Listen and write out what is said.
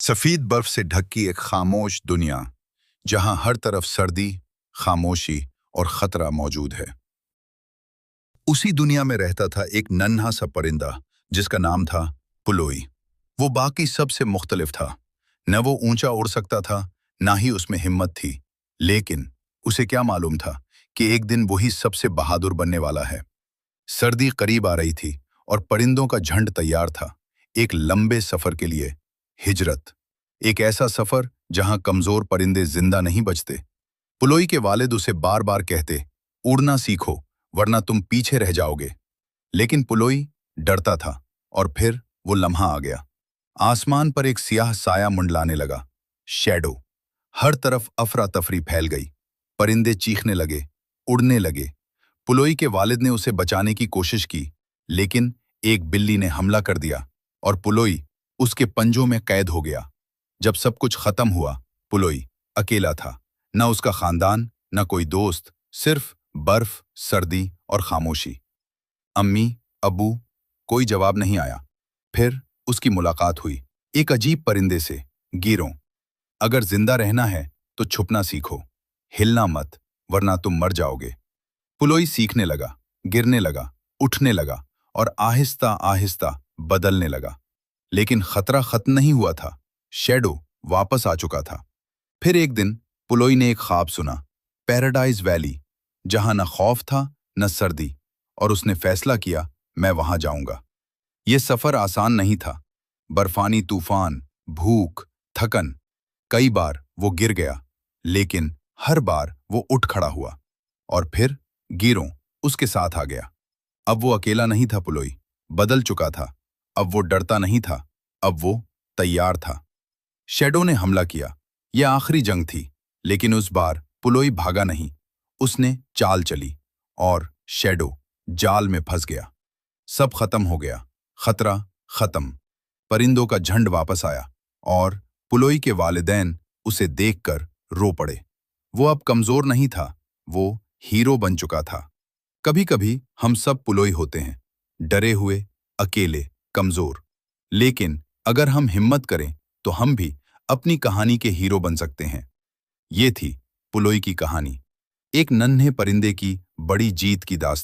सफेद बर्फ से ढकी एक खामोश दुनिया जहां हर तरफ सर्दी, खामोशी और खतरा मौजूद है। उसी दुनिया में रहता था एक नन्हा सा परिंदा जिसका नाम था पुलोई। वो बाकी सबसे मुख्तलिफ था। न वो ऊंचा उड़ सकता था, ना ही उसमें हिम्मत थी। लेकिन उसे क्या मालूम था कि एक दिन वही सबसे बहादुर बनने वाला है। सर्दी करीब आ रही थी और परिंदों का झुंड तैयार था एक लंबे सफर के लिए। हिजरत, एक ऐसा सफर जहां कमजोर परिंदे जिंदा नहीं बचते। पुलोई के वालिद उसे बार बार कहते, उड़ना सीखो वरना तुम पीछे रह जाओगे। लेकिन पुलोई डरता था। और फिर वो लम्हा आ गया। आसमान पर एक सियाह साया मुंडलाने लगा, शैडो। हर तरफ अफरा तफरी फैल गई। परिंदे चीखने लगे, उड़ने लगे। पुलोई के वालिद ने उसे बचाने की कोशिश की, लेकिन एक बिल्ली ने हमला कर दिया और पुलोई उसके पंजों में कैद हो गया। जब सब कुछ खत्म हुआ, पुलोई अकेला था। न उसका खानदान, न कोई दोस्त, सिर्फ बर्फ, सर्दी और खामोशी। अम्मी, अबू, कोई जवाब नहीं आया। फिर उसकी मुलाकात हुई एक अजीब परिंदे से, गिरों। अगर जिंदा रहना है तो छुपना सीखो, हिलना मत वरना तुम मर जाओगे। पुलोई सीखने लगा, गिरने लगा, उठने लगा और आहिस्ता आहिस्ता बदलने लगा। लेकिन खतरा खत्म नहीं हुआ था। शैडो वापस आ चुका था। फिर एक दिन पुलोई ने एक ख्वाब सुना, पैराडाइज वैली, जहां न खौफ था न सर्दी। और उसने फैसला किया, मैं वहां जाऊंगा। यह सफर आसान नहीं था। बर्फानी तूफान, भूख, थकन। कई बार वो गिर गया, लेकिन हर बार वो उठ खड़ा हुआ। और फिर गिरों उसके साथ आ गया। अब वो अकेला नहीं था। पुलोई बदल चुका था। अब वो डरता नहीं था, अब वो तैयार था। शैडो ने हमला किया। यह आखिरी जंग थी, लेकिन उस बार पुलोई भागा नहीं। उसने चाल चली और शैडो जाल में फंस गया। सब खत्म हो गया, खतरा खत्म। परिंदों का झुंड वापस आया और पुलोई के वालिदैन उसे देखकर रो पड़े। वो अब कमजोर नहीं था, वो हीरो बन चुका था। कभी कभी हम सब पुलोई होते हैं, डरे हुए, अकेले, कमजोर। लेकिन अगर हम हिम्मत करें तो हम भी अपनी कहानी के हीरो बन सकते हैं। ये थी पुलोई की कहानी, एक नन्हे परिंदे की बड़ी जीत की दास्तान।